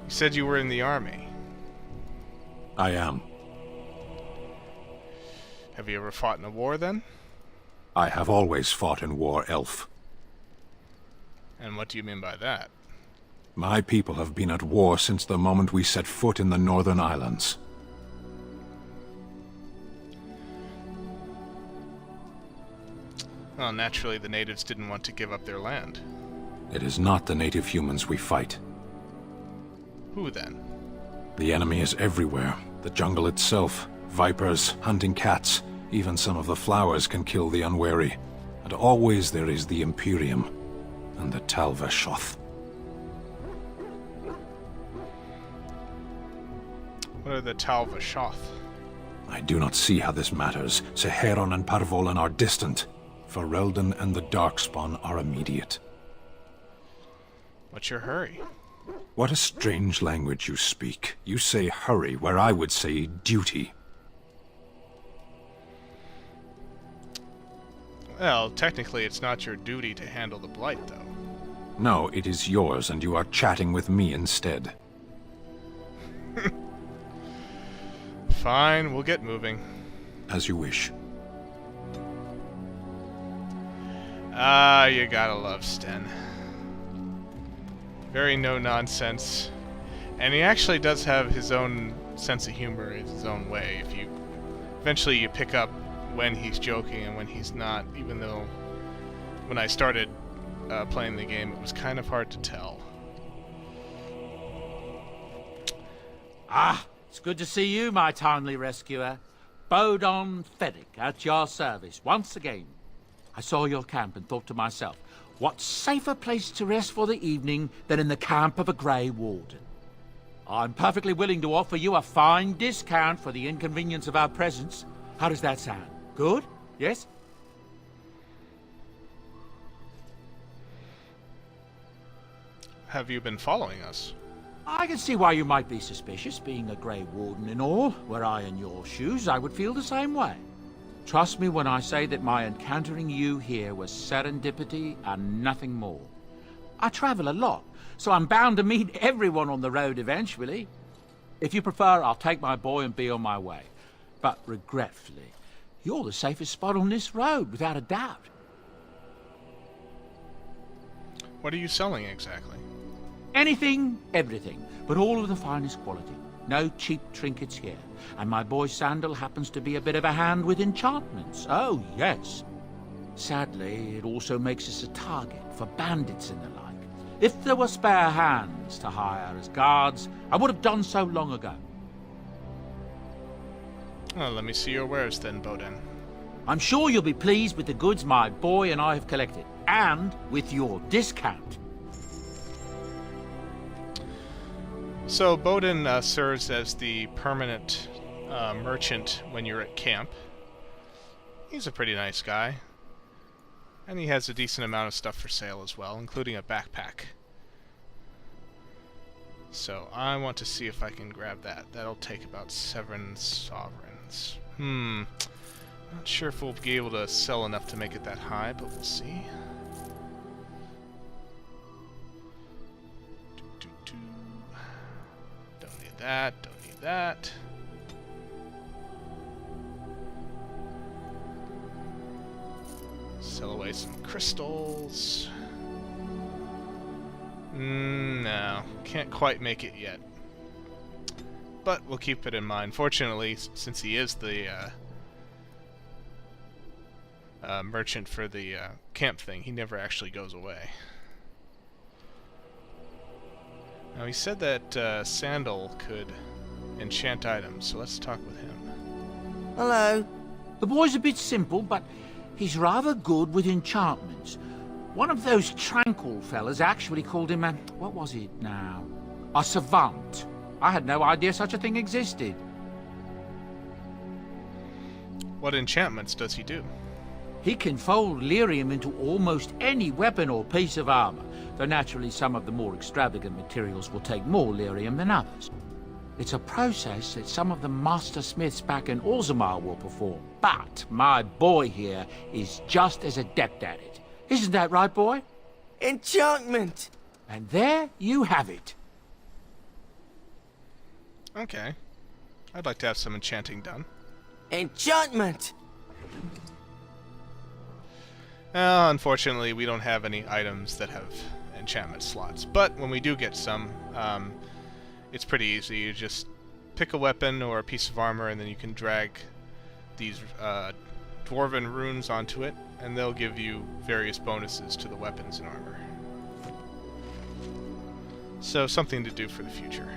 You said you were in the army. I am. Have you ever fought in a war, then? I have always fought in war, elf. And what do you mean by that? My people have been at war since the moment we set foot in the Northern Islands. Well, naturally, the natives didn't want to give up their land. It is not the native humans we fight. Who, then? The enemy is everywhere. The jungle itself, vipers, hunting cats, even some of the flowers can kill the unwary. And always there is the Imperium and the Talvashoth. What are the Talvashoth? I do not see how this matters. Seheron and Parvolan are distant. Ferelden and the Darkspawn are immediate. What's your hurry? What a strange language you speak. You say hurry, where I would say duty. Well, technically it's not your duty to handle the Blight, though. No, it is yours, and you are chatting with me instead. Fine, we'll get moving. As you wish. Ah, you gotta love Sten. Very no-nonsense. And he actually does have his own sense of humor in his own way. Eventually you pick up when he's joking and when he's not, even though when I started playing the game, it was kind of hard to tell. Ah, it's good to see you, my timely rescuer. Bodhan at your service, once again. I saw your camp and thought to myself, what safer place to rest for the evening than in the camp of a Grey Warden? I'm perfectly willing to offer you a fine discount for the inconvenience of our presence. How does that sound? Good? Yes? Have you been following us? I can see why you might be suspicious, being a Grey Warden and all. Were I in your shoes, I would feel the same way. Trust me when I say that my encountering you here was serendipity and nothing more. I travel a lot, so I'm bound to meet everyone on the road eventually. If you prefer, I'll take my boy and be on my way. But regretfully, you're the safest spot on this road, without a doubt. What are you selling exactly? Anything, everything, but all of the finest quality. No cheap trinkets here. And my boy Sandle happens to be a bit of a hand with enchantments. Oh, yes. Sadly, it also makes us a target for bandits and the like. If there were spare hands to hire as guards, I would have done so long ago. Well, let me see your wares then, Bodhan. I'm sure you'll be pleased with the goods my boy and I have collected, and with your discount. So Bodhan serves as the permanent merchant when you're at camp. He's a pretty nice guy. And he has a decent amount of stuff for sale as well, including a backpack. So I want to see if I can grab that. That'll take about 7 sovereigns. Not sure if we'll be able to sell enough to make it that high, but we'll see. Don't need that, don't need that. Sell away some crystals. No, can't quite make it yet. But we'll keep it in mind. Fortunately, since he is the merchant for the camp thing, he never actually goes away. Now he said that Sandle could enchant items, so let's talk with him. Hello. The boy's a bit simple, but he's rather good with enchantments. One of those tranquil fellas actually called him a... what was it now? A savant. I had no idea such a thing existed. What enchantments does he do? He can fold lyrium into almost any weapon or piece of armor, though naturally some of the more extravagant materials will take more lyrium than others. It's a process that some of the master smiths back in Orzammar will perform, but my boy here is just as adept at it. Isn't that right, boy? Enchantment! And there you have it. Okay. I'd like to have some enchanting done. Enchantment! Unfortunately, we don't have any items that have enchantment slots. But when we do get some, it's pretty easy. You just pick a weapon or a piece of armor, and then you can drag these dwarven runes onto it, and they'll give you various bonuses to the weapons and armor. So something to do for the future.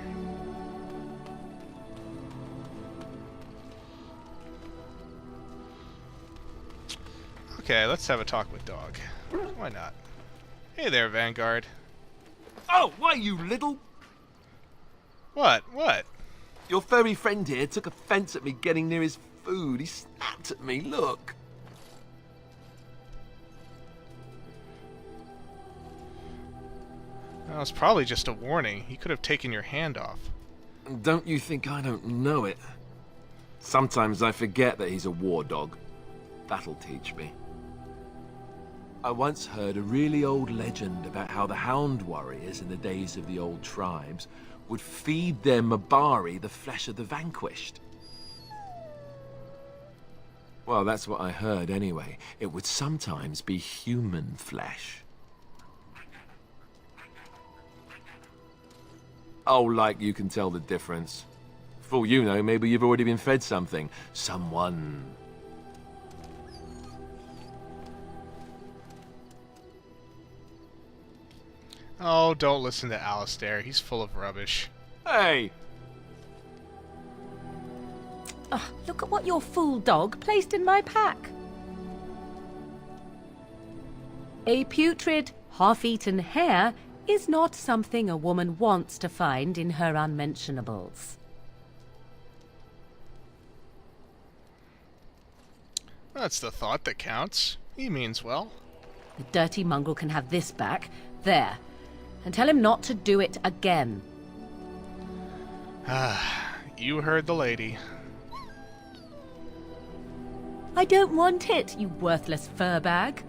Okay, let's have a talk with Dog. Why not? Hey there, Vanguard. Oh, why, you little... What? What? Your furry friend here took offense at me getting near his food. He snapped at me, look. Well, it's probably just a warning. He could have taken your hand off. Don't you think I don't know it? Sometimes I forget that he's a war dog. That'll teach me. I once heard a really old legend about how the hound warriors in the days of the old tribes would feed their Mabari the flesh of the vanquished. Well, that's what I heard anyway. It would sometimes be human flesh. Oh, like you can tell the difference. For all you know, maybe you've already been fed something. Someone. Oh, don't listen to Alistair. He's full of rubbish. Hey! Ugh, look at what your fool dog placed in my pack. A putrid, half-eaten hare is not something a woman wants to find in her unmentionables. That's the thought that counts. He means well. The dirty mongrel can have this back. There. And tell him not to do it again. You heard the lady. I don't want it, you worthless fur bag.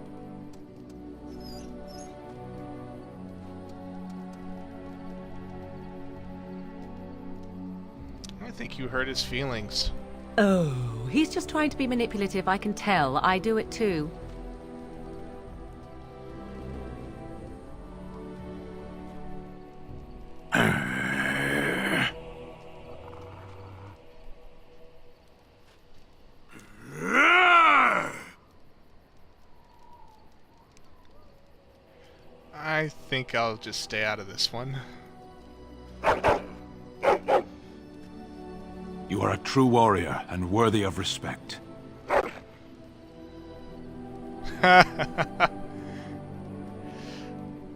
I think you hurt his feelings. Oh, he's just trying to be manipulative, I can tell. I do it too. I think I'll just stay out of this one. You are a true warrior and worthy of respect.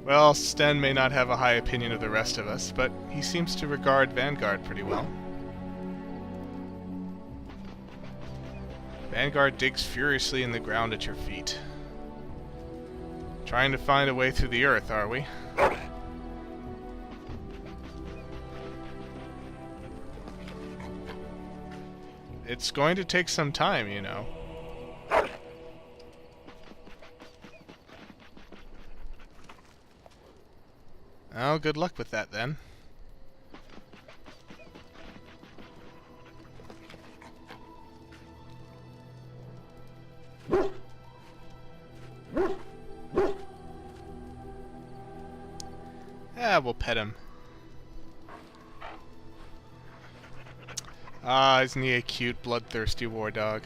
Well, Sten may not have a high opinion of the rest of us, but he seems to regard Vanguard pretty well. Vanguard digs furiously in the ground at your feet. Trying to find a way through the earth, are we? It's going to take some time, you know. Oh, good luck with that then. Yeah, we'll pet him. Ah, isn't he a cute, bloodthirsty war dog?